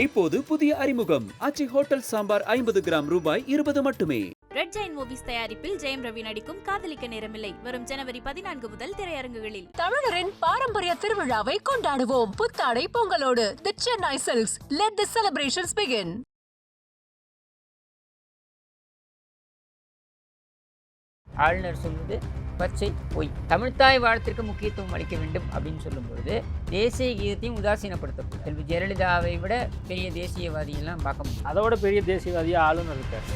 இப்போது புதிய அறிமுகம் ஆச்சி ஹோட்டல் சாம்பார் 50 கிராம் ரூபாய் 20 மட்டுமே. ரெட் ஜெயின் மூவிஸ் தயாரிப்பில் ஜெயம் ரவி நடிக்கும் காதலிக்க நேரமில்லை வரும் ஜனவரி 14 முதல் திரையரங்குகளில். தமிழரின் பாரம்பரிய திருவிழாவை கொண்டாடுவோம் புத்தாடை பொங்கலோடு. The Chennai silks. Let the celebrations begin. ஆளுநர் சொல்வது பச்சை பொய். தமிழ்த்தாய் வாழ்த்திற்கு முக்கியத்துவம் அளிக்க வேண்டும் அப்படின்னு சொல்லும்பொழுது தேசிய கீதத்தையும் உதாசீனப்படுத்தப்படும். செல்வி ஜெயலலிதாவை விட பெரிய தேசியவாதியெல்லாம் பார்க்க முடியும். அதோட பெரிய தேசியவாதியாக ஆளுநர் இருக்கார்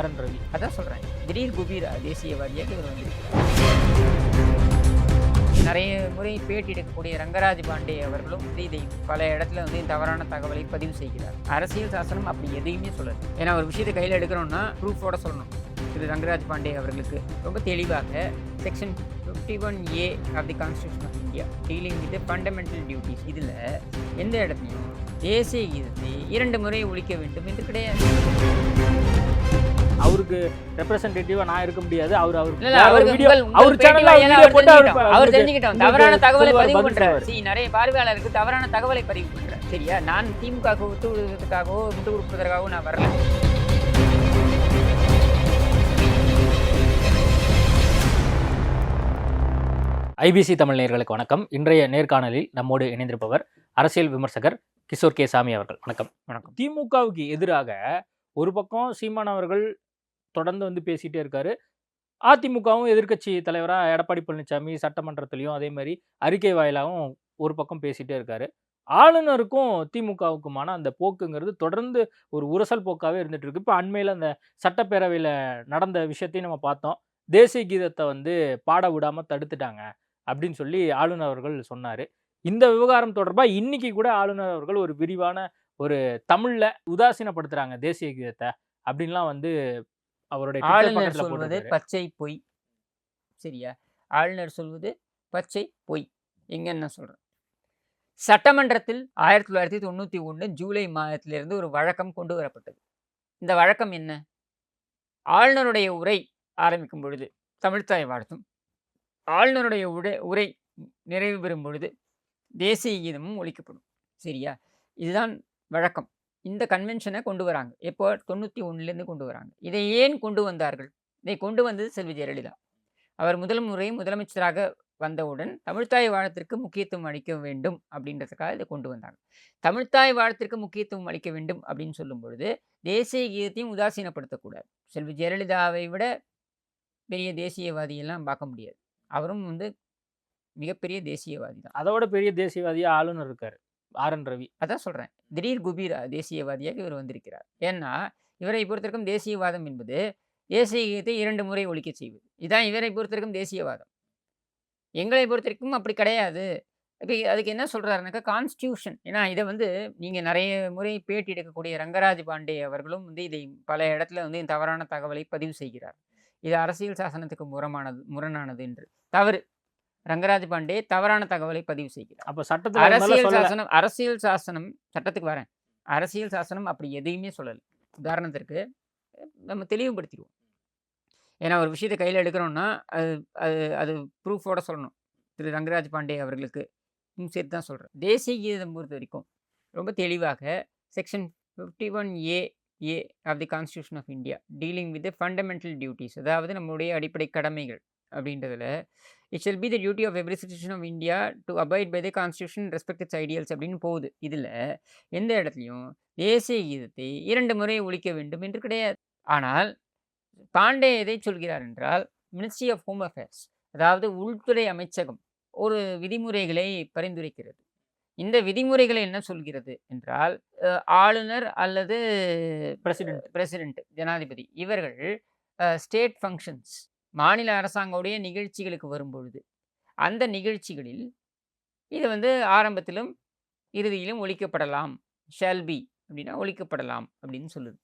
RN ரவி. அதான் சொல்கிறேன், திடீர் குபீர் தேசியவாதியாக இவர் வந்திருக்கிறார். நிறைய முறை பேட்டி எடுக்கக்கூடிய ரங்கராஜ் பாண்டே அவர்களும் இதை பல இடத்துல தவறான தகவலை பதிவு செய்கிறார். அரசியல் சாசனம் அப்படி எதையுமே சொல்லலை. ஏன்னா ஒரு விஷயத்தை கையில் எடுக்கிறோம்னா ப்ரூஃபோட சொல்லணும். திரு ரங்கராஜ் பாண்டே அவர்களுக்கு ரொம்ப தெளிவாக section 51A of the constitution of India dealing with fundamental duties, இதில் எந்த இடத்துலையும் தேசிய கீதத்தை 2 முறை ஒழிக்க வேண்டும் என்று கிடையாது. அவருக்கு ரெப்ரசன்டேட்டிவா நான் இருக்க முடியாது. அவர் தெரிஞ்சுக்கிட்டோம் தவறான தகவலை பதிவு பண்றாரு. நிறைய பார்வையாளருக்கு தவறான தகவலை பதிவு பண்றாரு. சரியா? நான் திமுக விட்டு விடுவதற்காகவோ விட்டு கொடுப்பதற்காகவோ நான் வரல. IBC தமிழ் நேயர்களுக்கு வணக்கம். இன்றைய நேர்காணலில் நம்மோடு இணைந்திருப்பவர் அரசியல் விமர்சகர் கிஷோர் கே சாமி அவர்கள். வணக்கம். வணக்கம். திமுகவுக்கு எதிராக ஒரு பக்கம் சீமான் அவர்கள் தொடர்ந்து பேசிகிட்டே இருக்காரு. அதிமுகவும் எதிர்க்கட்சி தலைவராக எடப்பாடி பழனிசாமி சட்டமன்றத்திலையும் அதே மாதிரி அறிக்கை வாயிலாகவும் ஒரு பக்கம் பேசிகிட்டே இருக்காரு. ஆளுநருக்கும் திமுகவுக்குமான அந்த போக்குங்கிறது தொடர்ந்து ஒரு உரசல் போக்காகவே இருந்துட்டு இருக்கு. இப்போ அண்மையில் அந்த சட்டப்பேரவையில் நடந்த விஷயத்தையும் நம்ம பார்த்தோம். தேசிய கீதத்தை பாட விடாமல் தடுத்துட்டாங்க அப்படின்னு சொல்லி ஆளுநர் அவர்கள் சொன்னார். இந்த விவகாரம் தொடர்பாக இன்னைக்கு கூட ஆளுநர் அவர்கள் ஒரு விரிவான ஒரு தமிழில் உதாசீனப்படுத்துகிறாங்க தேசிய கீதத்தை அப்படின்லாம் அவருடைய ஆளுநர் சொல்வது பச்சை பொய். சரியா? ஆளுநர் சொல்வது பச்சை பொய். எங்க என்ன சொல்கிறேன், சட்டமன்றத்தில் 1991 ஜூலை மாதத்திலிருந்து ஒரு வழக்கம் கொண்டு வரப்பட்டது. இந்த வழக்கம் என்ன? ஆளுநருடைய உரை ஆரம்பிக்கும் பொழுது தமிழ்த்தாய் வாழ்த்தும், ஆளுநருடைய உரை நிறைவு பெறும் பொழுது தேசிய கீதமும் ஒழிக்கப்படும். சரியா? இதுதான் வழக்கம். இந்த கன்வென்ஷனை கொண்டு வராங்க. எப்போ? 91 கொண்டு வராங்க. இதை ஏன் கொண்டு வந்தார்கள்? இதை கொண்டு வந்தது செல்வி ஜெயலலிதா. அவர் முறை முதலமைச்சராக வந்தவுடன் தமிழ்த்தாய் வாழ்த்திற்கு முக்கியத்துவம் அளிக்க வேண்டும் அப்படின்றதுக்காக இதை கொண்டு வந்தாங்க. தமிழ்த்தாய் வாழ்த்திற்கு முக்கியத்துவம் அளிக்க வேண்டும் அப்படின்னு சொல்லும் பொழுது தேசிய கீதத்தையும் உதாசீனப்படுத்தக்கூடாது. செல்வி ஜெயலலிதாவை விட பெரிய தேசியவாதியெல்லாம் பார்க்க முடியாது. அவரும் மிகப்பெரிய தேசியவாதி தான். அதோட பெரிய தேசியவாதியாக ஆளுநர் இருக்கார் RN ரவி. அதான் சொல்கிறேன், திடீர் குபீர் தேசியவாதியாக இவர் வந்திருக்கிறார். ஏன்னா இவரை பொறுத்திருக்கும் தேசியவாதம் என்பது தேசிய கீதத்தை 2 முறை ஒழிக்க செய்வது. இதுதான் இவரை பொறுத்திருக்கும் தேசியவாதம். எங்களை பொறுத்திருக்கும் அப்படி கிடையாது. இப்போ அதுக்கு என்ன சொல்கிறாருனாக்கா கான்ஸ்டியூஷன். ஏன்னா இதை நீங்கள் நிறைய முறை பேட்டி எடுக்கக்கூடிய ரங்கராஜ் பாண்டே அவர்களும் இதை பல இடத்துல தவறான தகவலை பதிவு செய்கிறார். இது அரசியல் சாசனத்துக்கு முரணானது என்று தவறு. ரங்கராஜ் பாண்டே தவறான தகவலை பதிவு செய்கிறார். அப்போ சட்டத்தில் அரசியல் சாசனம் சட்டத்துக்கு வரேன். அரசியல் சாசனம் அப்படி எதையுமே சொல்லலை. உதாரணத்திற்கு நம்ம தெளிவுபடுத்திடுவோம். ஏன்னா ஒரு விஷயத்தை கையில் எடுக்கிறோம்னா அது ப்ரூஃபோட சொல்லணும். திரு ரங்கராஜ் பாண்டே அவர்களுக்கு சேர்த்து தான் சொல்கிறேன். தேசிய கீதம் பொறுத்த வரைக்கும் ரொம்ப தெளிவாக section 51A of the constitution of India dealing with fundamental duties, அதாவது நம்மளுடைய அடிப்படை கடமைகள் அப்படின்றதுல it shall be the duty of every citizen of India to abide by the constitution respect its ideals அப்படின்னு போகுது. இதில் எந்த இடத்துலையும் தேசிய கீதத்தை 2 முறை ஒழிக்க வேண்டும் என்று கிடையாது. ஆனால் பாண்டே எதை சொல்கிறார் என்றால் மினிஸ்ட்ரி ஆஃப் ஹோம் அஃபேர்ஸ், அதாவது உள்துறை அமைச்சகம் ஒரு விதிமுறைகளை பரிந்துரைக்கிறது. இந்த விதிமுறைகளை என்ன சொல்கிறது என்றால் ஆளுநர் அல்லது பிரசிடென்ட் ஜனாதிபதி இவர்கள் ஸ்டேட் ஃபங்க்ஷன்ஸ் மாநில அரசாங்கவுடைய நிகழ்ச்சிகளுக்கு வரும்பொழுது அந்த நிகழ்ச்சிகளில் இது ஆரம்பத்திலும் இறுதியிலும் ஒழிக்கப்படலாம். ஷால் பி அப்படின்னா ஒழிக்கப்படலாம் அப்படின்னு சொல்லுது.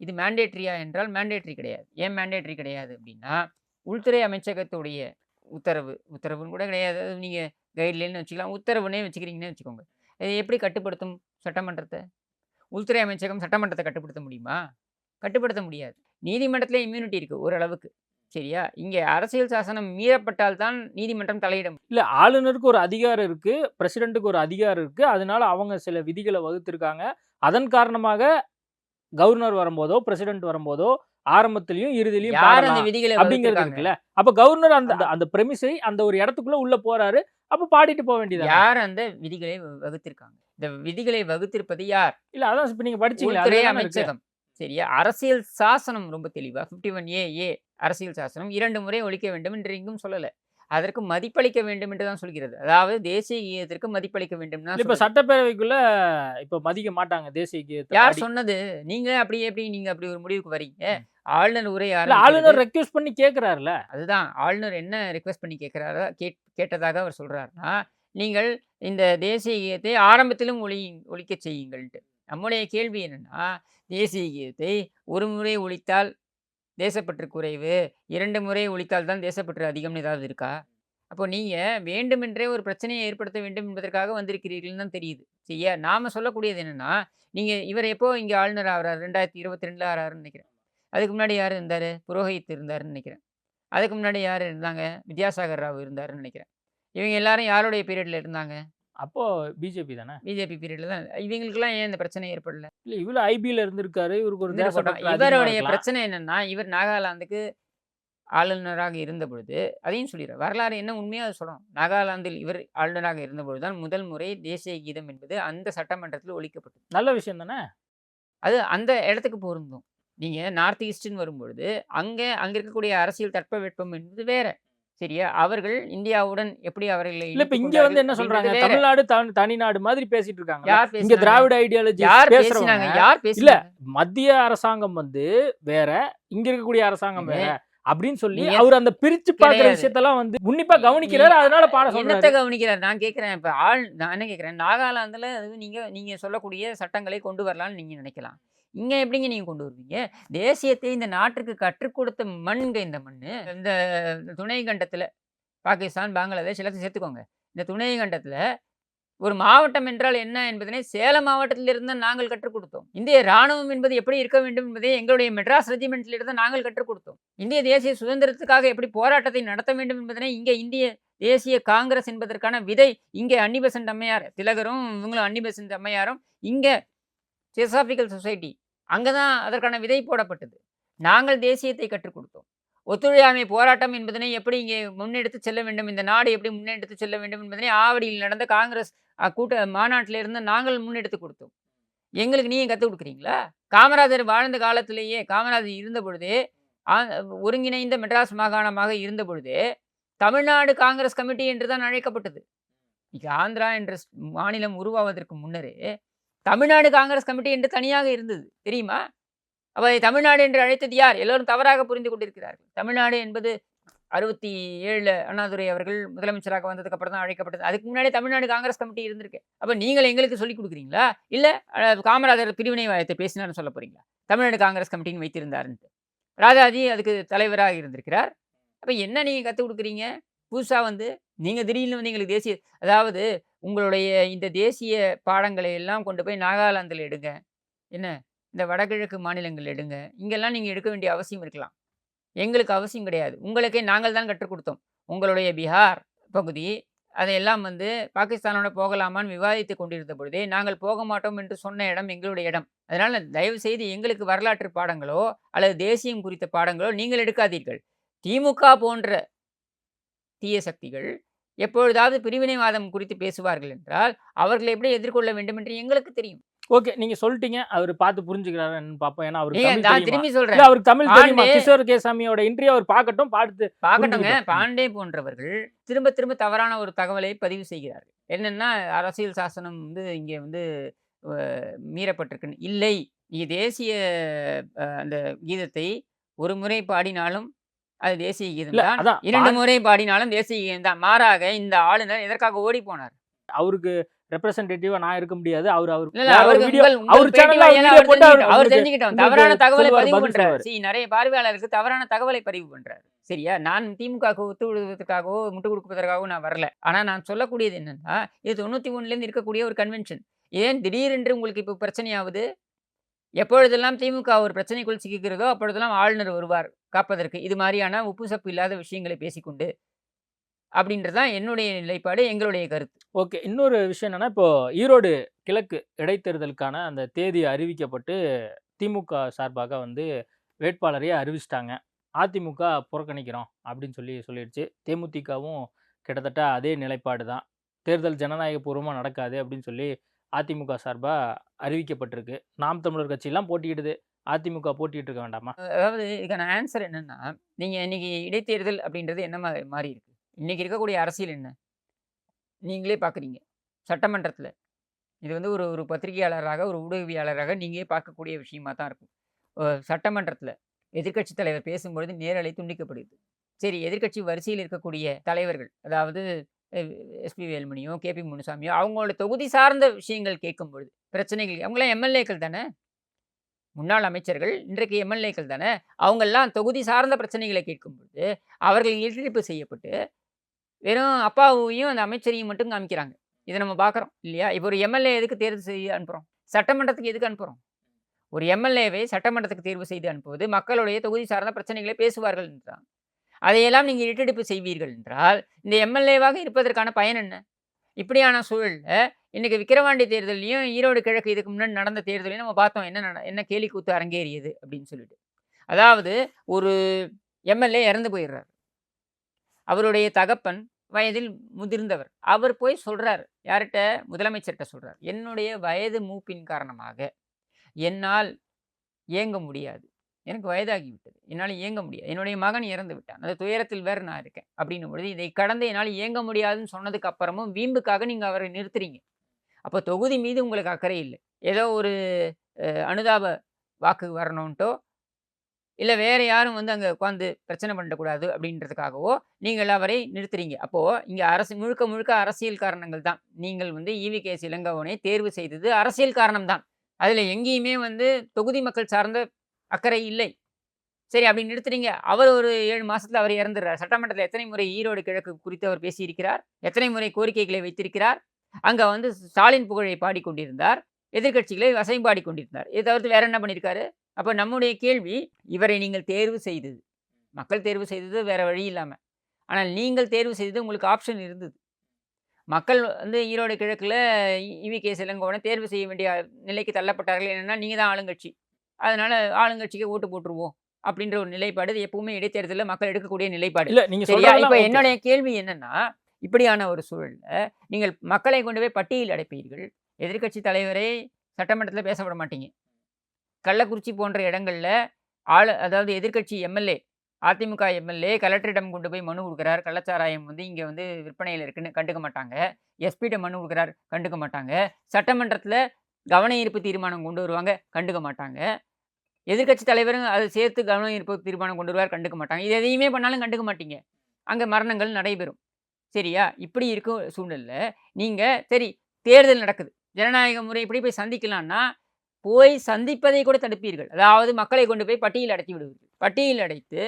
இது மேண்டேட்ரியா என்றால் மேண்டேட்ரி கிடையாது. ஏன் மேண்டேட்ரி கிடையாது அப்படின்னா உள்துறை அமைச்சகத்துடைய உத்தரவுன்னு கூட கிடையாது. அது நீங்கள் கைட்லைன்னு வச்சுக்கலாம், உத்தரவுன்னே வச்சுக்கிறீங்கன்னே வச்சுக்கோங்க. இது எப்படி கட்டுப்படுத்தும் சட்டமன்றத்தை? உள்துறை அமைச்சகம் சட்டமன்றத்தை கட்டுப்படுத்த முடியுமா? கட்டுப்படுத்த முடியாது. நீதிமன்றத்தில் இம்யூனிட்டி இருக்குது ஓரளவுக்கு. சரியா? இங்கே அரசியல் சாசனம் மீறப்பட்டால் தான் நீதிமன்றம் தலையிடும். இல்லை, ஆளுநருக்கு ஒரு அதிகாரம் இருக்குது, பிரசிடென்ட்டுக்கு ஒரு அதிகாரம் இருக்குது. அதனால அவங்க சில விதிகளை வகுத்திருக்காங்க. அதன் காரணமாக கவர்னர் வரும்போதோ பிரசிடென்ட் வரும்போதோ ஆரம்பத்திலயும் இறுதியிலையும் யார் அந்த பாடலாம் விதிகளை அப்படிங்கிறது வகுத்திருக்காங்க? இருக்குல்ல. அப்ப கவர்னர் அந்த அந்த பிரமிஸை அந்த ஒரு இடத்துக்குள்ள உள்ள போறாரு. அப்ப பாடிட்டு போக வேண்டியது. யார் அந்த விதிகளை வகுத்திருக்காங்க? இந்த விதிகளை வகுத்திருப்பது யார்? இல்ல அதான் இப்ப நீங்க படிச்சீங்களே உள்துறை அதுல தானே இருக்கு. அமைச்சகம். சரியா? அரசியல் சாசனம் ரொம்ப தெளிவா 51A அரசியல் சாசனம் 2 முறை ஒழிக்க வேண்டும் என்று எங்கும் சொல்லல. அதற்கு மதிப்பளிக்க வேண்டும் என்று தான் சொல்கிறது. அதாவது தேசிய கீதத்திற்கு மதிப்பளிக்க வேண்டும் தான் இல்ல இப்ப சொல்லுது. சட்டப்பேரவைக்குள்ள இப்ப மதிக்க மாட்டாங்க தேசிய கீதத்தை யார் பாடி. சொன்னது? நீங்க எப்படி நீங்க அப்படி ஒரு முடிவுக்கு வரீங்க? ஆளுநர் உரை இல்ல ஆரம்பிக்கிறது. ஆளுநர் ரெக்வெஸ்ட் பண்ணி கேக்குறாருல. அதுதான் ஆளுநர் என்ன ரிக்வெஸ்ட் பண்ணி கேட்கிறாரா கேட்டதாக அவர் சொல்றாருன்னா, நீங்கள் இந்த தேசிய கீதத்தை ஆரம்பத்திலும் ஒழிக்கச் செய்யுங்கள்ன்ட்டு. நம்முடைய கேள்வி என்னன்னா, தேசிய கீதத்தை ஒரு முறை ஒழித்தால் தேசப்பற்று குறைவு, 2 முறை ஒழித்தால் தான் தேசப்பற்று அதிகம்னு ஏதாவது இருக்கா? அப்போ நீங்க வேண்டுமென்றே ஒரு பிரச்சனையை ஏற்படுத்த வேண்டும் என்பதற்காக வந்திருக்கிறீர்கள்னு தான் தெரியுது. சரியா? நாம சொல்லக்கூடியது என்னன்னா, நீங்க இவர் எப்போ இங்க ஆளுநர் ஆகுறாரு? 2022ல ஆறாருன்னு நினைக்கிறேன். அதுக்கு முன்னாடி யாரு இருந்தாரு? புரோஹித் இருந்தாருன்னு நினைக்கிறேன். அதுக்கு முன்னாடி யாரு இருந்தாங்க? வித்யாசாகர் ராவ் இருந்தாருன்னு நினைக்கிறேன். இவங்க எல்லாரும் யாருடைய பீரியட்ல இருந்தாங்க? அப்போ பிஜேபி தானே. பிஜேபி பீரியட்ல தான். இவங்களுக்கெல்லாம் ஏன் இந்த பிரச்சனை ஏற்படல? இல்ல இவ்வளவு ஐபில இருந்திருக்காரு. இவருக்கு ஒரு இருந்துட்டு போட்டோம். தேசப்பற்று அதிகமா இவருடைய இருக்கலாம். பிரச்சனை என்னன்னா, இவர் நாகாலாந்துக்கு ஆளுநராக இருந்த பொழுது அதையும் சொல்லிடுறேன். வரலாறு என்ன உண்மையோ அதை சொல்லணும். நாகாலாந்தில் இவர் ஆளுநராக இருந்தபொழுது தான் முதல் முறை தேசிய கீதம் என்பது அந்த சட்டமன்றத்தில் ஒழிக்கப்பட்டது. நல்ல விஷயம் தானே. அது அந்த இடத்துக்கு பொருந்தும். நீங்க நார்த் ஈஸ்ட்ன்னு வரும்பொழுது, அங்க இருக்கக்கூடிய அரசியல் தட்பவெப்பம் என்பது வேற. சரியா? அவர்கள் இந்தியாவுடன் எப்படி அவர்களை இல்ல இப்ப இணைத்துக் இங்க வந்து கொண்டார்கள் என்ன சொல்றாங்க? அப்படின்றது வேற. தமிழ்நாடு தனிநாடு மாதிரி பேசிட்டு இருக்காங்க. யார் இங்க பேசினாங்க? திராவிட ஐடியாலஜி யார் பேசுறவங்க பேசினாங்க? யார் இல்ல பேசினாங்க? மத்திய அரசாங்கம் வந்து வேற, இங்க இருக்கக்கூடிய அரசாங்கம் வேற அப்படின்னு சொல்லி நீங்க அவர் அந்த பிரிச்சு பாக்குற கிடையாது. விஷயத்தெல்லாம் வந்து உன்னிப்பா கவனிக்கிறாரு. அதனால பாட என்னத்த சொல்றாரு. கவனிக்கிறார்? நான் கேட்கிறேன். இப்ப நான் என்ன கேட்கிறேன்? நாகாலாந்துல அது நீங்க சொல்லக்கூடிய சட்டங்களை கொண்டு வரலாம்னு நீங்க நினைக்கலாம். இங்க எப்படிங்க நீங்க கொண்டு வருவீங்க? தேசியத்தை இந்த நாட்டுக்கு கற்றுக் கொடுத்த மண்ங்க இந்த மண்ணு. இந்த துணை கண்டத்துல பாகிஸ்தான், பங்களாதேஷ் எல்லாத்தையும் சேர்த்துக்கோங்க. இந்த துணை கண்டத்துல ஒரு மாவட்டம் என்றால் என்ன என்பதனை சேலம் மாவட்டத்திலிருந்து தான் நாங்கள் கற்றுக் கொடுத்தோம். இந்திய ராணுவம் என்பது எப்படி இருக்க வேண்டும் என்பதை எங்களுடைய மெட்ராஸ் ரெஜிமெண்ட்டிலிருந்து நாங்கள் கற்றுக் கொடுத்தோம். இந்திய தேசிய சுதந்திரத்துக்காக எப்படி போராட்டத்தை நடத்த வேண்டும் என்பதனை இங்கே இந்திய தேசிய காங்கிரஸ் என்பதற்கான விதை இங்கே அன்னி பெசன்ட் அம்மையார், திலகரும் இவங்களும் அன்னி பெசன்ட் அம்மையாரும் இங்க தியோசாபிக்கல் சொசைட்டி அங்கதான் அதற்கான விதை போடப்பட்டது. நாங்கள் தேசியத்தை கற்றுக் கொடுத்தோம். ஒத்துழையாமை போராட்டம் என்பதனை எப்படி இங்கே முன்னெடுத்து செல்ல வேண்டும், இந்த நாடு எப்படி முன்னெடுத்து செல்ல வேண்டும் என்பதனை ஆவடியில் நடந்த காங்கிரஸ் கூட்ட மாநாட்டில இருந்து நாங்கள் முன்னெடுத்து கொடுத்தோம். எங்களுக்கு நீங்க கற்றுக் கொடுக்குறீங்களா? காமராஜர் வாழ்ந்த காலத்திலேயே, காமராஜர் இருந்த பொழுதே, ஒருங்கிணைந்த மெட்ராஸ் மாகாணமாக இருந்த பொழுதே தமிழ்நாடு காங்கிரஸ் கமிட்டி என்று தான் அழைக்கப்பட்டது. இன்னைக்கு ஆந்திரா என்ற மாநிலம் உருவாவதற்கு முன்னரே தமிழ்நாடு காங்கிரஸ் கமிட்டி என்று தனியாக இருந்தது. தெரியுமா? அப்ப தமிழ்நாடு என்று அழைத்தது யார்? எல்லோரும் தவறாக புரிந்து கொண்டிருக்கிறார்கள். தமிழ்நாடு என்பது 67ல அண்ணாதுரை அவர்கள் முதலமைச்சராக வந்ததுக்கு அப்புறம் தான் அழைக்கப்பட்டது. அதுக்கு முன்னாடி தமிழ்நாடு காங்கிரஸ் கமிட்டி இருந்திருக்கு. அப்ப நீங்கள் எங்களுக்கு சொல்லிக் கொடுக்குறீங்களா? இல்ல காமராஜர் பிரிவினைவாதத்தை பேசினார்னு சொல்ல போறீங்களா? தமிழ்நாடு காங்கிரஸ் கமிட்டின்னு வைத்திருந்தாருன்ட்டு. ராஜாஜி அதுக்கு தலைவராக இருந்திருக்கிறார். அப்ப என்ன நீங்க கற்றுக் கொடுக்குறீங்க? புதுசா வந்து நீங்க திடீர்னு வந்து எங்களுக்கு தேசிய, அதாவது உங்களுடைய இந்த தேசிய பாடங்களை எல்லாம் கொண்டு போய் நாகாலாந்தில் எடுங்க. என்ன இந்த வடகிழக்கு மாநிலங்கள் எடுங்க. இங்கெல்லாம் நீங்க எடுக்க வேண்டிய அவசியம் இருக்கலாம். எங்களுக்கு அவசியம் கிடையாது. உங்களுக்கே நாங்கள் தான் கற்றுக் கொடுத்தோம். உங்களுடைய பீகார் பகுதி அதையெல்லாம் வந்து பாகிஸ்தானோட போகலாமான்னு விவாதித்துக் கொண்டிருந்த பொழுதே நாங்கள் போக மாட்டோம் என்று சொன்ன இடம் எங்களுடைய இடம். அதனால தயவு செய்து எங்களுக்கு வரலாற்று பாடங்களோ அல்லது தேசியம் குறித்த பாடங்களோ நீங்கள் எடுக்காதீர்கள். திமுக போன்ற தீய சக்திகள் எப்பொழுதாவது பிரிவினைவாதம் குறித்து பேசுவார்கள் என்றால் அவர்களை எப்படி எதிர்கொள்ள வேண்டும் என்று எங்களுக்கு தெரியும். ஓகே நீங்க சொல்லிட்டீங்க. அவர் பார்த்து புரிஞ்சுக்கிறாருன்னு பாப்போம். ஏன்னா அவருக்கு தமிழ் நான் தெரியுமா? திரும்பி இல்ல சொல்றேன். அவருக்கு தமிழ் தெரியுமா? பாண்டே கிஷோர் கேசாமியோட இன்டர்வியூ அவர் பார்க்கட்டும். பார்த்துங்க. பார்க்கட்டுங்க. பாண்டே போன்றவர்கள் திரும்ப திரும்ப தவறான ஒரு தகவலை பதிவு செய்கிறார்கள். என்னன்னா அரசியல் சாசனம் வந்து இங்கே வந்து மீறப்பட்டிருக்குன்னு. இல்லை, நீ தேசிய அந்த கீதத்தை ஒரு முறை பாடினாலும் அது தேசிய கீதம் இல்ல தான். அதான் 2 முறை பாடினாலும் தேசிய கீதம் தான். மாறாக இந்த ஆளுநர் எதற்காக ஓடி போனார்? அவருக்கு ரெப்ரசன்டேட்டிவா நான் இருக்க முடியாது. அவர் இல்ல, வேற ஒரு அவருக்கு வீடியோ உங்கள் அவர் பேட்டி சேனல்ல வாயிலாக வீடியோ போட்டு அவர் அவர் உங்களுக்கு தெரிஞ்சுக்கிட்டோம். தவறான தகவலை சொல்லுவார், பதிவு பதில் பண்றாரு. சொல்லுவார். நிறைய பார்வையாளருக்கு தவறான தகவலை பதிவு பண்றாரு. சரியா? நான் திமுகவுக்கு ஒத்து விடுவதற்காகவோ முட்டு கொடுப்பதற்காகவோ நான் வரல. ஆனா நான் சொல்லக்கூடியது என்னன்னா, இது 91லேருந்து இருக்கக்கூடிய ஒரு கன்வென்ஷன். ஏன் திடீரென்று உங்களுக்கு இப்போ பிரச்சனையாவது? எப்பொழுதெல்லாம் திமுக ஒரு பிரச்சனைக்குள் சிக்குகிறதோ அப்பொழுதெல்லாம் ஆளுநர் வருவார் காப்பதற்கு. இது மாதிரியான உப்பு சப்பு இல்லாத விஷயங்களை பேசிக்கொண்டு அப்படின்றதான் என்னுடைய நிலைப்பாடு, எங்களுடைய கருத்து. ஓகே. இன்னொரு விஷயம் என்னன்னா, இப்போ ஈரோடு கிழக்கு இடைத்தேர்தலுக்கான அந்த தேதி அறிவிக்கப்பட்டு, திமுக சார்பாக வந்து வேட்பாளரையே அறிவிச்சுட்டாங்க. அதிமுக புறக்கணிக்கிறோம் அப்படின்னு சொல்லிடுச்சு. தேமுதிகவும் கிட்டத்தட்ட அதே நிலைப்பாடு தான். தேர்தல் ஜனநாயகபூர்வமா நடக்காது அப்படின்னு சொல்லி அதிமுக சார்பா அறிவிக்கப்பட்டிருக்கு. நாம் தமிழர் கட்சிலாம் போட்டியிடுது. அதிமுக போட்டியிட்டு இருக்க வேண்டாமா? அதாவது இதுக்கான ஆன்சர் என்னன்னா, நீங்க இன்னைக்கு இடைத்தேர்தல் அப்படின்றது என்ன மாறி இருக்கு? இன்னைக்கு இருக்கக்கூடிய அரசியல் என்ன? நீங்களே பார்க்குறீங்க. சட்டமன்றத்தில இது வந்து ஒரு ஒரு பத்திரிகையாளராக, ஒரு ஊடகவியலாளராக நீங்களே பார்க்கக்கூடிய விஷயமா தான் இருக்கும். சட்டமன்றத்தில எதிர்க்கட்சி தலைவர் பேசும்பொழுது நேரலை துண்டிக்கப்படுது. சரி, எதிர்க்கட்சி வரிசையில் இருக்கக்கூடிய தலைவர்கள், அதாவது அ எஸ்பி வேலுமணியோ, கேபி முனுசாமியோ அவங்களோட தொகுதி சார்ந்த விஷயங்கள் கேட்கும்பொழுது, பிரச்சனைகள் அவங்கலாம் எம்எல்ஏக்கள் தானே! முன்னாள் அமைச்சர்கள், இன்றைக்கு எம்எல்ஏக்கள் தானே! அவங்கெல்லாம் தொகுதி சார்ந்த பிரச்சனைகளை கேட்கும்பொழுது, அவர்கள் எதிர்ப்பு செய்யப்பட்டு, வெறும் அப்பாவையும் அந்த அமைச்சரையும் மட்டும் காமிக்கிறாங்க. இத நம்ம பார்க்குறோம் இல்லையா? இப்போ ஒரு எம்எல்ஏ எதுக்கு தேர்வு செய்ய அனுப்புறோம்? சட்டமன்றத்துக்கு எதுக்கு அனுப்புறோம்? ஒரு எம்எல்ஏவை சட்டமன்றத்துக்கு தேர்வு செய்து அனுப்புவது, மக்களுடைய தொகுதி சார்ந்த பிரச்சனைகளை பேசுவார்கள் என்றால், அதையெல்லாம் நீங்கள் இட்டெடுப்பு செய்வீர்கள் என்றால், இந்த எம்எல்ஏவாக இருப்பதற்கான பயன் என்ன? இப்படியான சூழல்ல, இன்னைக்கு விக்கிரவாண்டி தேர்தல்லையும், ஈரோடு கிழக்கு இதுக்கு முன்னாடி நடந்த தேர்தலையும் நம்ம பார்த்தோம். என்ன கேலி கூத்து அரங்கேறியது அப்படின்னு சொல்லிட்டு. அதாவது ஒரு எம்எல்ஏ இறந்து போயிடுறார். அவருடைய தகப்பன் வயதில் முதிர்ந்தவர். அவர் போய் சொல்றாரு. யார்ட்ட? முதலமைச்சர்ட்ட சொல்றார். என்னுடைய வயது மூப்பின் காரணமாக என்னால் இயங்க முடியாது. எனக்கு வயதாகிவிட்டது. என்னால இயங்க முடியாது. என்னுடைய மகன் இறந்து விட்டான். அந்த துயரத்தில் வேற நான் இருக்கேன். அப்படின்னும் பொழுது, இதை கடந்து என்னால் இயங்க முடியாதுன்னு சொன்னதுக்கு அப்புறமும் வீம்புக்காக நீங்க அவரை நிறுத்துறீங்க. அப்போ தொகுதி மீது உங்களுக்கு அக்கறை இல்லை. ஏதோ ஒரு அனுதாப வாக்கு வரணுன்ட்டோ, இல்ல வேற யாரும் வந்து அங்க உட்காந்து பிரச்சனை பண்ணக்கூடாது அப்படின்றதுக்காகவோ, நீங்கள் அவரை நிறுத்துறீங்க. அப்போ இங்க முழுக்க முழுக்க அரசியல் காரணங்கள் தான். நீங்கள் வந்து ஈவி.கே.எஸ். இளங்கோவனை தேர்வு செய்தது அரசியல் காரணம் தான். அதுல எங்கேயுமே வந்து தொகுதி மக்கள் சார்ந்த அக்கறை இல்லை. சரி, அப்படி நிறுத்துறீங்க. அவர் ஒரு 7 மாசத்துல அவர் இறந்துடுறார். சட்டமன்றத்தில எத்தனை முறை ஈரோடு கிழக்கு குறித்து அவர் பேசியிருக்கிறார்? எத்தனை முறை கோரிக்கைகளை வைத்திருக்கிறார்? அங்க வந்து ஸ்டாலின் புகழை பாடிக்கொண்டிருந்தார். எதிர்க்கட்சிகளை வசைபாடிக் கொண்டிருந்தார். இதை தவிர்த்து வேற என்ன பண்ணியிருக்காரு? அப்ப நம்முடைய கேள்வி, இவரை நீங்கள் தேர்வு செய்தது, மக்கள் தேர்வு செய்தது வேற வழி இல்லாம. ஆனால் நீங்கள் தேர்வு செய்தது உங்களுக்கு ஆப்ஷன் இருந்தது. மக்கள் வந்து ஈரோடு கிழக்குல ஈவி.கே.எஸ். இளங்கோவனை தேர்வு செய்ய வேண்டிய நிலைக்கு தள்ளப்பட்டார்கள். என்னன்னா, நீங்க தான் ஆளுங்கட்சி. அதனால ஆளுங்கட்சிக்கு ஓட்டு போட்டுருவோம் அப்படின்ற ஒரு நிலைப்பாடு இது எப்பவுமே இடைத்தேர்தலில் மக்கள் எடுக்கக்கூடிய நிலைப்பாடு. இல்ல நீங்க சரியா? சொல்றதெல்லாம் இப்ப ஓகே. என்னுடைய கேள்வி என்னன்னா, இப்படியான ஒரு சூழல்ல நீங்கள் மக்களை கொண்டு போய் பட்டியல் அடைப்பீர்கள். எதிர்க்கட்சி தலைவரை சட்டமன்றத்தில பேச விட மாட்டீங்க. கள்ளக்குறிச்சி போன்ற இடங்கள்ல அதாவது எதிர்க்கட்சி எம்எல்ஏ, அதிமுக எம்எல்ஏ கலெக்டரிடம் கொண்டு போய் மனு குடுக்குறார். கள்ளச்சாராயம் வந்து இங்க வந்து விற்பனையில இருக்குன்னு கண்டுக்க மாட்டாங்க. எஸ்பிட்ட மனு குடுக்குறார், கண்டுக்க மாட்டாங்க. சட்டமன்றத்தில கவன ஈர்ப்பு தீர்மானம் கொண்டு வருவாங்க, கண்டுக்க மாட்டாங்க. எதிர்க்கட்சி தலைவரும் அதை சேர்த்து கவன ஈர்ப்பு தீர்மானம் கொண்டு வருவார், கண்டுக்க மாட்டாங்க. இது எதையுமே பண்ணாலும் கண்டுக்க மாட்டீங்க. அங்க மரணங்கள் நடைபெறும். சரியா? இப்படி இருக்கும் சூழ்நிலையில நீங்க சரி, தேர்தல் நடக்குது. ஜனநாயக முறைப்படி போய் சந்திக்கலான்னா, போய் சந்திப்பதை கூட தடுப்பீர்கள். அதாவது மக்களை கொண்டு போய் பட்டியல் அடைத்து விடுவீர்கள். பட்டியல் அடைத்து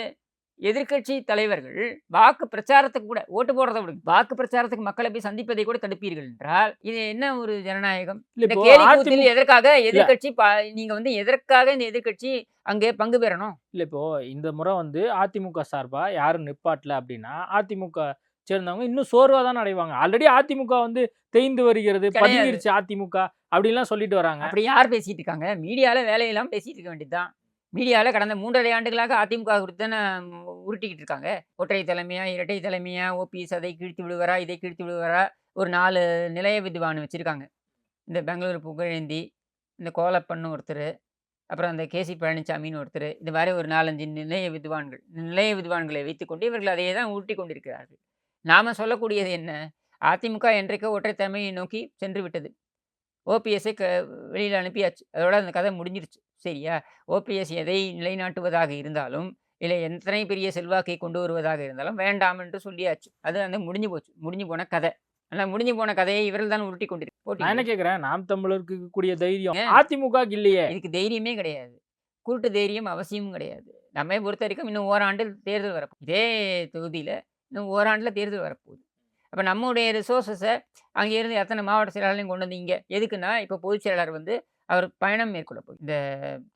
எதிர்க்கட்சி தலைவர்கள் வாக்கு பிரச்சாரத்துக்கு கூட, ஓட்டு போடுறத விடுங்க, வாக்கு பிரச்சாரத்துக்கு மக்களை போய் சந்திப்பதை கூட தடுப்பீர்கள் என்றால், இது என்ன ஒரு ஜனநாயகம்? இல்ல இந்த இப்போ கேலி கூத்தில் அதிமுக எதற்காக எதிர்க்கட்சி நீங்க வந்து எதற்காக இந்த எதிர்க்கட்சி அங்கே பங்கு பெறணும்? இல்ல இப்போ இந்த முறை வந்து அதிமுக சார்பா யாரும் நிப்பாட்டல அப்படின்னா, அதிமுக சேர்ந்தவங்க இன்னும் சோர்வா தானே அடைவாங்க. ஆல்ரெடி அதிமுக வந்து தேய்ந்து வருகிறது, கிடையாது. பதுங்கிருச்சு அதிமுக அப்படின்லாம் சொல்லிட்டு வராங்க. அப்படி யார் பேசிட்டு இருக்காங்க? மீடியால வேலையெல்லாம் பேசிட்டு இருக்க வேண்டியதுதான். மீடியால கடந்த 3½ ஆண்டுகளாக அதிமுக குறித்து தானே உருட்டிக்கிட்டு இருக்காங்க. ஒற்றை தலைமையா, இரட்டை தலைமையா, ஓபிஎஸ் அதை கிழித்து விடுவாரா, இதை கிழித்து விடுவாரா, ஒரு 4 நிலைய வித்வான் வச்சிருக்காங்க. இந்த பெங்களூரு புகழேந்தி, இந்த கோலப்பன்னு ஒருத்தர், அப்புறம் அந்த கேசி பழனிசாமின்னு ஒருத்தர், இது மாதிரி ஒரு 4, 5 நிலைய வித்வான்கள். நிலைய வித்வான்களை வைத்துக்கொண்டு இவர்கள் அதையே தான் உருட்டி கொண்டிருக்கிறார்கள். நாம சொல்லக்கூடியது என்ன? அதிமுக என்றைக்கோ ஒற்றை தலைமையை நோக்கி சென்று விட்டது. ஓபிஎஸ்ஸை வெளியில் அனுப்பியாச்சு. அதோட அந்த கதை முடிஞ்சிருச்சு. சரியா? ஓபிஎஸ் எதை நிலைநாட்டுவதாக இருந்தாலும், இல்லை எத்தனை பெரிய செல்வாக்கை கொண்டு வருவதாக இருந்தாலும் வேண்டாம் என்று சொல்லியாச்சு. அது வந்து முடிஞ்சு போச்சு. முடிஞ்சு போன கதை. ஆனால் முடிஞ்சு போன கதையை இவர்கள் தான் உருட்டி நான் என்ன கொண்டிருக்க. கேட்கிறேன், நாம் தமிழருக்கு இருக்கக்கூடிய தைரியம் ஏன்? அதிமுகவுக்கு இல்லையே. இதுக்கு தைரியமே கிடையாது. குருட்டு தைரியம் அவசியமும் கிடையாது. நம்மை பொறுத்த வரைக்கும் இன்னும் ஓராண்டில் தேர்தல் வரப்போகுது. இதே தொகுதியில இன்னும் ஓராண்டுல தேர்தல் வரப்போகுது. அப்ப நம்முடைய ரிசோர்ஸஸ அங்கே இருந்து எத்தனை மாவட்ட செயலாளரையும் கொண்டு வந்து இங்க எதுக்குன்னா, இப்போ பொதுச் செயலாளர் வந்து அவர் பயணம் மேற்கொள்ள போகிறார். இந்த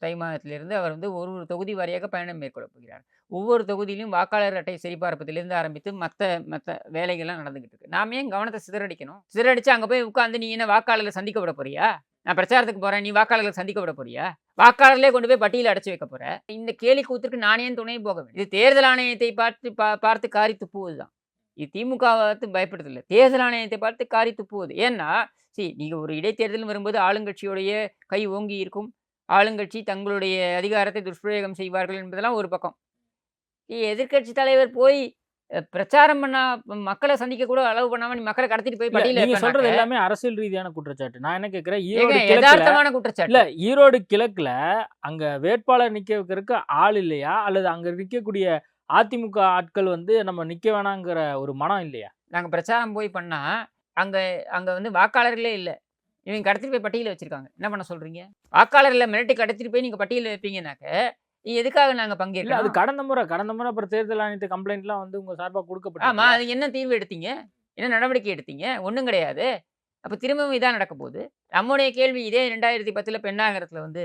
தை மாதத்திலிருந்து அவர் வந்து ஒரு தொகுதி வாரியாக பயணம் மேற்கொள்ள போகிறார். ஒவ்வொரு தொகுதியிலும் வாக்காளர் அட்டை சரிபார்ப்பதிலிருந்து ஆரம்பித்து மற்ற வேலைகள்லாம் நடந்துகிட்டு இருக்கு. நாம ஏன் கவனத்தை சிதறடிக்கணும்? சிதறடிச்சு அங்கே போய் உட்காந்து நீ என்ன வாக்காளர்களை சந்திக்க விட போறியா? நான் பிரச்சாரத்துக்கு போறேன், நீ வாக்காளர்களை சந்திக்க விட போறியா? வாக்காளர்களே கொண்டு போய் பட்டியல அடைச்சு வைக்க போற? இந்த கேலி கூத்துக்கு நானே துணை போக வேண்டும். இது தேர்தல் ஆணையத்தை பார்த்து காரி துப்புவதுதான். இது திமுக பயப்படுறதில்லை, தேர்தல் ஆணையத்தை பார்த்து காரி துப்புவது. ஏன்னா நீங்க ஒரு இடைத்தேர்தல் வரும்போது ஆளுங்கட்சியுடைய கை ஓங்கி இருக்கும், ஆளுங்கட்சி தங்களுடைய அதிகாரத்தை துஷ்பிரயோகம் செய்வார்கள் என்பதெல்லாம் ஒரு பக்கம். எதிர்கட்சி தலைவர் போய் பிரச்சாரம் பண்ணா மக்களை சந்திக்க கூட அளவு பண்ணாம நீ மக்களை கடத்திட்டு போய் பட்டியல சொல்றது எல்லாமே அரசியல் ரீதியான குற்றச்சாட்டு. நான் என்ன கேட்கிறேன், யதார்த்தமான குற்றச்சாட்டு இல்ல, ஈரோடு கிழக்குல அங்க வேட்பாளர் நிக்க வைக்கிறதுக்கு ஆள் இல்லையா, அல்லது அங்க நிக்கக்கூடிய அதிமுக ஆட்கள் வந்து நம்ம நிக்க வேணாங்கிற ஒரு மனம் இல்லையா? நாங்க பிரச்சாரம் போய் பண்ணா அங்க வந்து வாக்காளர்களே இல்லை, இவங்க கடத்திட்டு போய் பட்டியல வச்சிருக்காங்க. என்ன பண்ண சொல்றீங்க? வாக்காளர்களை மிரட்டி கடத்திட்டு போய் நீங்க பட்டியல வைப்பீங்கன்னாக்க எதுக்காக நாங்க பங்கேற்கலாம்? அது கடந்த முறை அப்புறம் தேர்தல் ஆணையத்தை கம்ப்ளைண்ட்லாம் வந்து உங்க சார்பா கொடுக்கப்பட்டது. ஆமா, அது என்ன தீர்வு எடுத்தீங்க? என்ன நடவடிக்கை எடுத்தீங்க? ஒன்றும் கிடையாது. அப்போ திரும்பவும் இதான் நடக்க போகுது. நம்முடைய கேள்வி இதே 2010 பெண்ணாகரத்தில் வந்து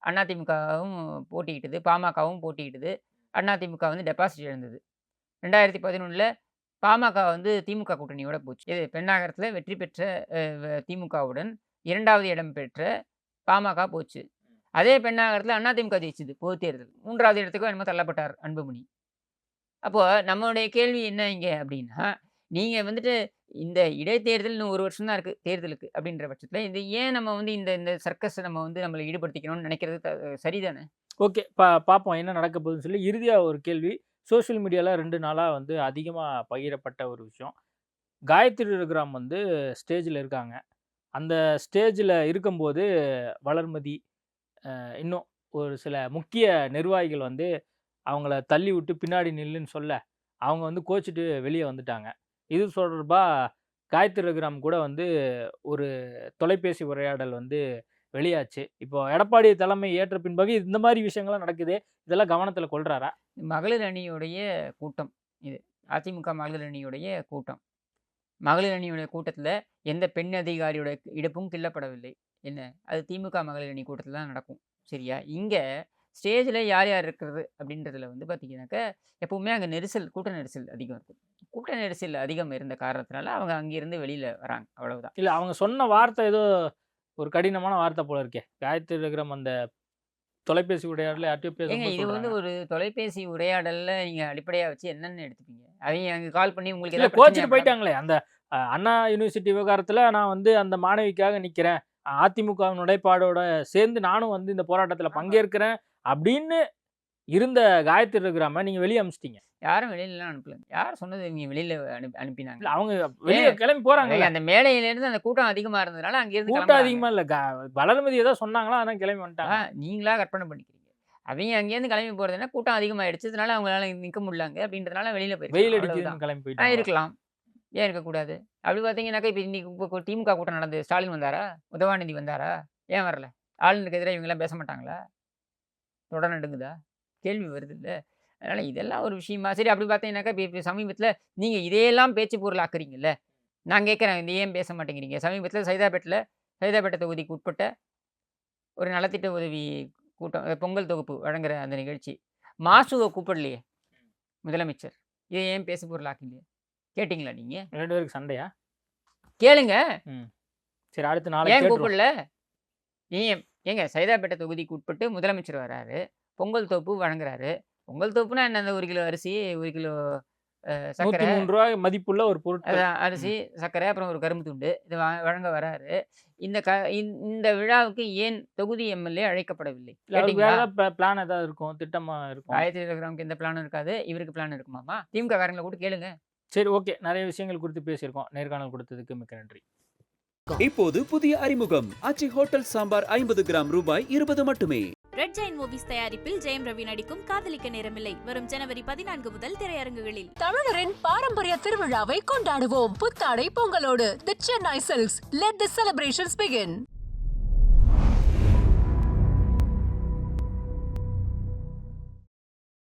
அதிமுகவும் போட்டிக்கிட்டது, பாமகவும் போட்டிக்கிட்டது. அதிமுக வந்து டெபாசிட் இழந்தது. 2011 பாமக வந்து திமுக கூட்டணியோட போச்சு. இது பெண்ணாகரத்தில் வெற்றி பெற்ற திமுகவுடன் 2வது இடம் பெற்ற பாமக போச்சு. அதே பெண்ணாகரத்தில் அதிமுக ஜெயிச்சுது பொது தேர்தல். 3வது இடத்துக்கும் என்னமோ தள்ளப்பட்டார் அன்புமணி. அப்போ நம்மளுடைய கேள்வி என்ன இங்கே அப்படின்னா, நீங்கள் வந்துட்டு இந்த இடைத்தேர்தல் இன்னும் 1 வருஷம் தான் இருக்குது தேர்தலுக்கு அப்படின்ற பட்சத்தில் இது ஏன் நம்ம வந்து இந்த சர்க்கஸை நம்ம வந்து நம்மளை ஈடுபடுத்திக்கணும்னு நினைக்கிறது சரிதானே? ஓகே, பார்ப்போம் என்ன நடக்க போகுதுன்னு சொல்லி. இறுதியாக ஒரு கேள்வி, சோஷியல் மீடியாவில் 2 நாளாக வந்து அதிகமாக பகிரப்பட்ட ஒரு விஷயம். காயத்ரி ரகுராம் வந்து ஸ்டேஜில் இருக்காங்க. அந்த ஸ்டேஜில் இருக்கும்போது வளர்மதி இன்னும் ஒரு சில முக்கிய நிர்வாகிகள் வந்து அவங்கள தள்ளி விட்டு பின்னாடி நில்லுன்னு சொல்ல அவங்க வந்து கோச்சிட்டு வெளியே வந்துட்டாங்க. இது தொடர்பாக காயத்ரி ரகுராம் கூட வந்து ஒரு தொலைபேசி உரையாடல் வந்து வெளியாச்சு. இப்போ எடப்பாடி தலைமை ஏற்ற பின்பகு இந்த மாதிரி விஷயங்கள்லாம் நடக்குது, இதெல்லாம் கவனத்தில் கொள்றாரா? மகளிர் அணியுடைய கூட்டம் இது, அதிமுக மகளிர் அணியுடைய கூட்டம். மகளிர் அணியுடைய கூட்டத்தில் எந்த பெண் அதிகாரியோட இடுப்பும் கிள்ளப்படவில்லை. என்ன, அது திமுக மகளிர் அணி கூட்டத்தில் தான் நடக்கும். சரியா? இங்கே ஸ்டேஜில் யார் யார் இருக்கிறது அப்படின்றதுல வந்து பார்த்தீங்கன்னாக்கா எப்பவுமே அங்கே கூட்ட நெரிசல் அதிகம் இருக்கும். கூட்ட நெரிசல் அதிகம் இருந்த காரணத்தினால அவங்க அங்கேருந்து வெளியில் வராங்க, அவ்வளவுதான். இல்லை, அவங்க சொன்ன வார்த்தை ஏதோ ஒரு கடினமான வார்த்தை போல இருக்கே. காயத்ரி ரகுராம் அந்த தொலைபேசி உரையாடல யார்ட்டையும் ஏங்க, இது வந்து ஒரு தொலைபேசி உரையாடலில் நீங்கள் அடிப்படையாக வச்சு என்னென்னு எடுத்துப்பீங்க? அவங்க அங்கே கால் பண்ணி உங்களுக்கு இல்லை கோச்சிட்டு போயிட்டாங்களே. அந்த அண்ணா யூனிவர்சிட்டி விவகாரத்தில் நான் வந்து அந்த மாணவிக்காக நிற்கிறேன், அதிமுக நிலைப்பாடோட சேர்ந்து நானும் வந்து இந்த போராட்டத்தில் பங்கேற்கிறேன் அப்படின்னு இருந்த காயத்ரி ரகுராம நீங்க வெளியே அனுப்பிச்சிட்டீங்க. யாரும் வெளியிலலாம் அனுப்பல. யார் சொன்னது நீங்க வெளியில அனுப்பினாங்க? அவங்க வெளியே கிளம்பி போறாங்க. அந்த மேடையிலேருந்து அந்த கூட்டம் அதிகமாக இருந்ததுனால அங்கேருந்து கூட்டம் அதிகமா இல்லை, வளர்மதி ஏதோ சொன்னாங்களா அதான் கிளம்பி வந்துட்டாங்க. நீங்களா கற்பனை பண்ணிக்கிறீங்க. அவங்க அங்கேருந்து கிளம்பி போறதுன்னா கூட்டம் அதிகமாகிடுச்சு, அதனால அவங்களால நிற்க முடியலாங்க அப்படின்றதுனால வெளியில போய் வெயில் அடிச்சு கிளம்பி போயிட்டு இருக்கலாம். ஏன் இருக்கக்கூடாது? அப்படி பார்த்தீங்கன்னாக்கா இப்போ இன்னைக்கு திமுக கூட்டம் நடந்தது, ஸ்டாலின் வந்தாரா, உதவாநிதி வந்தாரா, ஏன் வரல? ஆளுநருக்கு எதிராக இவங்கெல்லாம் பேச மாட்டாங்களா? தொடர் நடுங்குதா? கேள்வி வருது இல்லை? அதனால் இதெல்லாம் ஒரு விஷயமா? சரி, அப்படி பார்த்தீங்கன்னாக்கா இப்போ சமீபத்தில் நீங்கள் இதையெல்லாம் பேச்சு பொருள் ஆக்குறீங்கல்ல, நான் கேட்குறேன், இந்த ஏன் பேச மாட்டேங்கிறீங்க? சமீபத்தில் சைதாப்பேட்டை தொகுதிக்கு உட்பட்ட ஒரு நலத்திட்ட உதவி கூட்டம், பொங்கல் தொகுப்பு வழங்குற அந்த நிகழ்ச்சி, மாசுவை கூப்பிடலையே முதலமைச்சர், இதை ஏன் பேசு பொருள் ஆக்கலையே? கேட்டிங்களா நீங்கள்? 2 பேருக்கு சண்டையா? கேளுங்க. சரி, அடுத்த நாளைக்கு ஏன் கூப்பிடல? ஏங்க, சைதாப்பேட்டை தொகுதிக்கு உட்பட்டு முதலமைச்சர் வராரு, பொங்கல் தொகுப்பு வழங்குறாரு. பொங்கல் தொகுப்புனா என்ன? அந்த 1 கிலோ அரிசி, 1 கிலோ சர்க்கரை, 103 ரூபாய் மதிப்புள்ள ஒரு பொருட்கள், அரிசி, சர்க்கரை, அப்புறம் ஒரு கரும்பு துண்டு, இது வழங்க வராரு. இந்த விழாவுக்கு ஏன் தொகுதி எம்எல்ஏ அழைக்கப்படவில்லை? பிளான் ஏதாவது இருக்கும், திட்டமா இருக்கும். காயத்ரி ரகுராமுக்கு எந்த பிளானும் இருக்காது, இவருக்கு பிளான் இருக்குமாமா? திமுக காரங்களை கூட கேளுங்க. சரி, ஓகே, நிறைய விஷயங்கள் குறித்து பேசியிருக்கோம். நேர்காணல் கொடுத்ததுக்கு மிக்க நன்றி. இப்போது புதிய அறிமுகம் ஆச்சி ஹோட்டல் சாம்பார் 50 கிராம் ரூபாய் 20 மட்டுமே. ரெட் ஜெயின் மூவிஸ் தயாரிப்பில் ஜெயம் ரவி நடிக்கும் காதலிக்க நேரமில்லை வரும் ஜனவரி 14 முதல் திரையரங்குகளில். தமிழரின் பாரம்பரிய திருவிழாவை கொண்டாடுவோம் புத்தாடை பொங்கலோடு. The Chennai silks, let the celebrations begin.